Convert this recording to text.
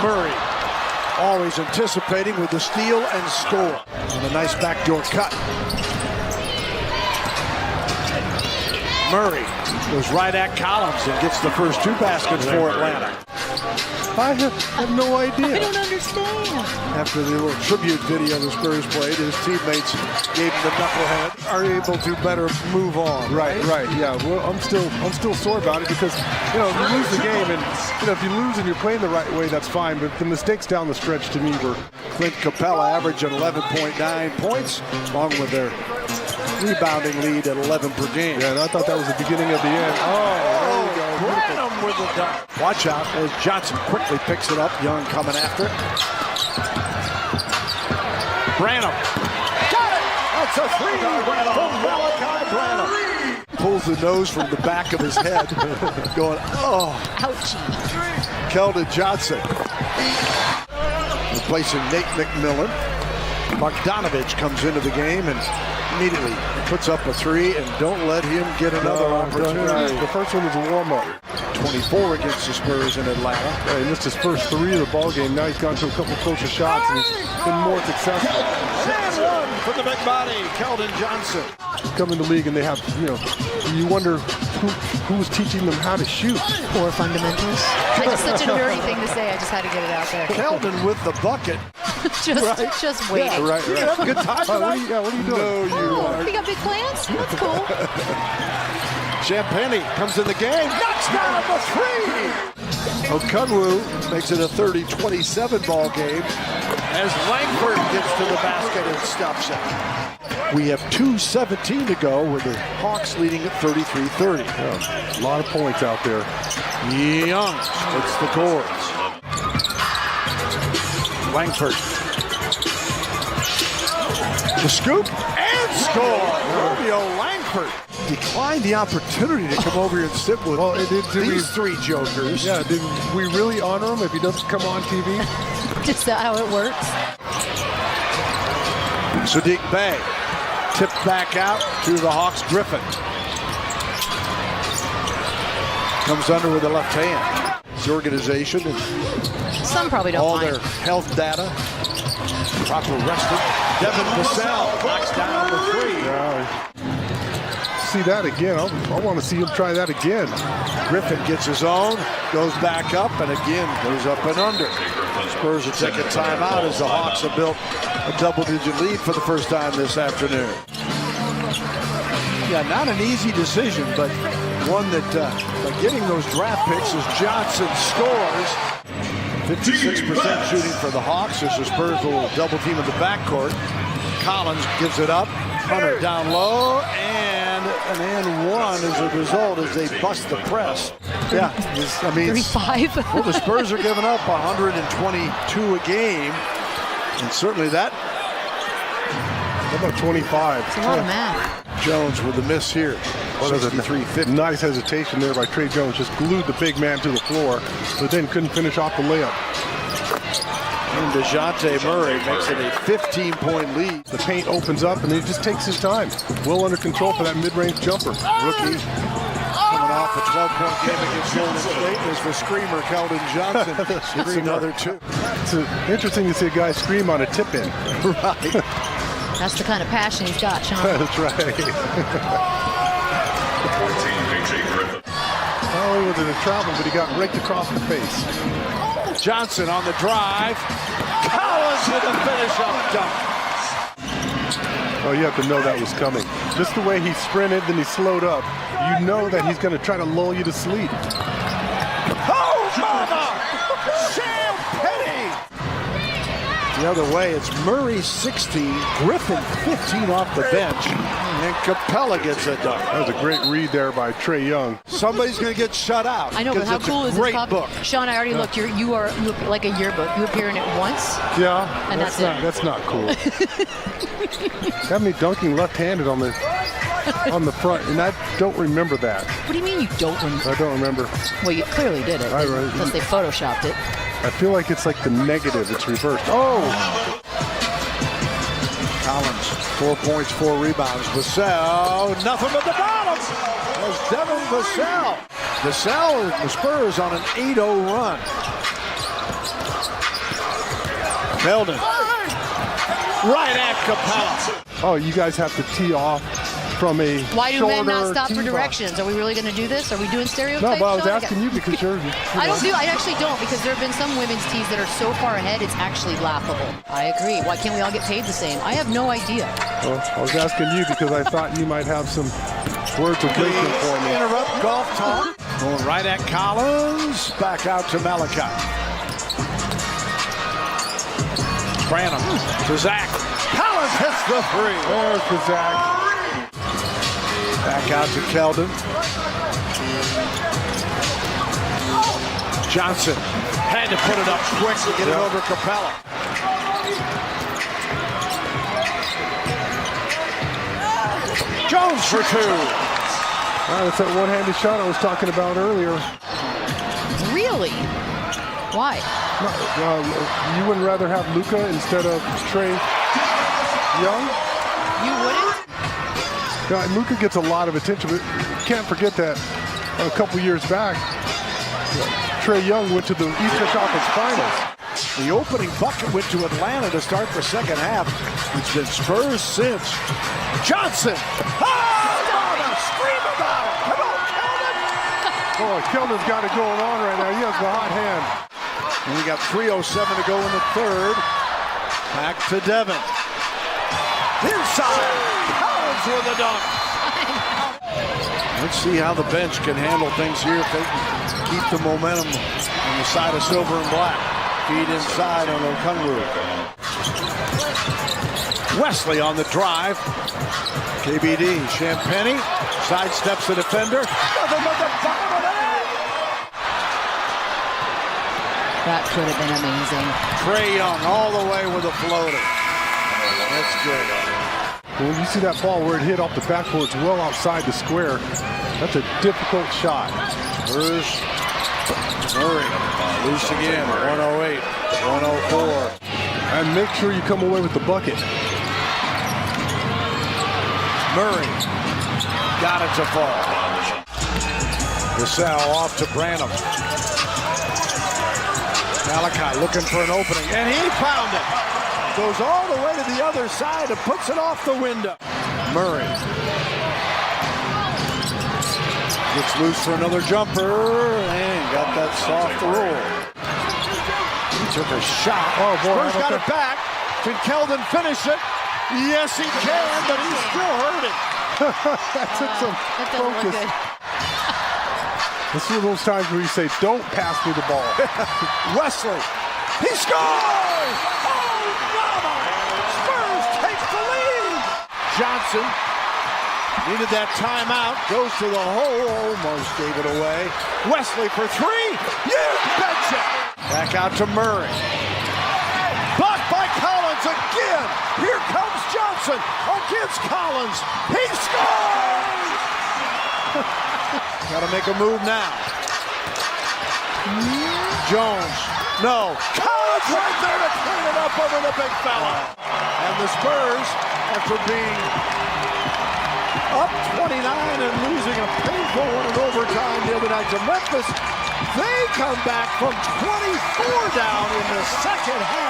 Murray, always anticipating with the steal and score. And a nice backdoor cut. Murray goes right at Collins and gets the first 2 baskets for Atlanta. I have no idea. I don't understand. After the little tribute video the Spurs played, his teammates gave him the knucklehead, are able to better move on. Right, yeah. Well, I'm still sore about it because, you know, if you lose the game and, you know, if you lose and you're playing the right way, that's fine. But the mistakes down the stretch to me were. Clint Capella averaging 11.9 points, along with their rebounding lead at 11 per game. Yeah, and I thought that was the beginning of the end. Oh, there we go. Branham with the dunk. Watch out as Johnson quickly picks it up. Young coming after it. Branham. Got it! That's a three from Malachi Branham. Pulls the nose from the back of his head. Going, oh. Ouchie. Keldon Johnson. Replacing Nate McMillan. Bogdanovich comes into the game and immediately puts up a 3, and don't let him get another opportunity. The first one was a warm-up. 24 against the Spurs in Atlanta. Yeah, he missed his first 3 of the ball game. Now he's gone to a couple closer shots and he's been more successful. And one for the big body, Keldon Johnson. Come in the league and they have, you know, you wonder who's teaching them how to shoot. Poor fundamentals. It's such a nerdy thing to say. I just had to get it out there. Keldon with the bucket. just waiting. Yeah, right. You have a good time tonight? What are you doing? No, you are. You got big plans? That's cool. Champagny comes in the game, knocks down the 3. Okunwu makes it a 30-27 ball game as Langford gets to the basket and stops it. We have 2:17 to go with the Hawks leading at 33-30. Yeah, a lot of points out there. Young splits the cords. Langford. The scoop and score. Romeo Langford declined the opportunity to come over here and sit with these 3 jokers. Yeah, did we really honor him if he doesn't come on TV? Just how it works. Sadiq Bey tipped back out to the Hawks. Griffin comes under with the left hand. His organization and Some probably don't all mind. their health data proper rested. Devin Vassell knocks down the 3. Yeah. See that again. I want to see him try that again. Griffin gets his own, goes back up, and again goes up and under. Spurs are taking time out as the Hawks have built a double-digit lead for the first time this afternoon. Yeah, not an easy decision, but one that by getting those draft picks as Johnson scores. 56% shooting for the Hawks as the Spurs will double team in the backcourt. Collins gives it up, Hunter down low, and an and one as a result as they bust the press. Yeah, I mean, 35. well, the Spurs are giving up 122 a game, and certainly that. How about 25? It's a lot of math. Jones with the miss here. 63-50. Nice hesitation there by Trey Jones. Just glued the big man to the floor, but then couldn't finish off the layup. And DeJounte Murray makes it a 15-point lead. The paint opens up, and he just takes his time. Well under control for that mid-range jumper. Rookie coming off a 12-point game against Golden State is the screamer, Keldon Johnson. Hits another 2. It's interesting to see a guy scream on a tip-in. Right. That's the kind of passion he's got, Sean. That's right. Not only was it a travel, but he got raked across the face. Johnson on the drive. Collins with a finish-up dunk. Oh, you have to know that was coming. Just the way he sprinted, then he slowed up. You know that he's going to try to lull you to sleep. Oh, mama! Champagny! The other way, it's Murray 16, Griffin 15 off the bench, and Capella gets a dunk. That was a great read there by Trey Young. Somebody's going to get shut out. I know, but how cool is this great copy? book. Sean, I already looked. You are like a yearbook. You appear in it once. Yeah, And that's it. That's not cool. Have me dunking left-handed on the front, and I don't remember that. What do you mean you don't remember? I don't remember. Well, you clearly did it. Unless they photoshopped it. I feel like it's like the negative. It's reversed. Oh! Collins, 4 points, 4 rebounds. Vassell, nothing but the bottom. As Devin Vassell. Vassell, the Spurs on an 8-0 run. Keldon. Right at Capella. Oh, you guys have to tee off from a Why do men not shorter stop for tee box. directions? Are we really going to do this? Are we doing No, stereotypes? but I was Sean? asking you because you're. I actually don't, because there have been some women's tees that are so far ahead, it's actually laughable. I agree. Why can't we all get paid the same? I have no idea. Well, I was asking you because I thought you might have some words of wisdom for me. Interrupt golf talk. Going right at Collins. Back out to Malachi. Branham to Zach. Collins hits the three. There's the Zach. Back out to Keldon. Johnson had to put it up quick to get it over Capella. Jones for two. That's that one-handed shot I was talking about earlier. Really? Why? You wouldn't rather have Luka instead of Trae Young? You wouldn't? Luka gets a lot of attention, but you can't forget that a couple years back, Trae Young went to the Eastern Conference Finals. The opening bucket went to Atlanta to start the second half. It's been Spurs since. Johnson! Scream about it! Come on, Keldon! Oh, Keldon's got it going on right now. He has the hot hand. And we got 3:07 to go in the third. Back to Devin. Inside! Collins with a dunk! Let's see how the bench can handle things here if they can keep the momentum on the side of silver and black. Feed inside on Okungwu. Wesley on the drive. KBD, Champagnie sidesteps the defender. Nothing but the bottom of the net. That could have been amazing. Trae Young all the way with a floater. That's good. When you see that ball where it hit off the backboard, it's well outside the square. That's a difficult shot. Spurs. Murray. Loose again. 108. 104. And make sure you come away with the bucket. Murray got it to fall. Vassell off to Branham. Malachi looking for an opening, and he found it. Goes all the way to the other side and puts it off the window. Murray gets loose for another jumper and got that soft roll. He took a shot. Oh boy! Spurs got it back. Can Keldon finish it? Yes, he can, but he's still hurting. That took some That doesn't look focus. good. This is one of those times where you say, "Don't pass me the ball." Wesley, he scores! Oh, mama! Spurs take the lead! Johnson needed that timeout, goes to the hole, almost gave it away. Wesley for three, you betcha! Back out to Murray. Blocked by Collins again! Here comes Johnson against Collins. He scores! Gotta make a move now. Jones, no. Collins right there to clean it up over the big fella. And the Spurs, after being up 29 and losing a painful one in overtime the other night to Memphis, they come back from 24 down in the second half.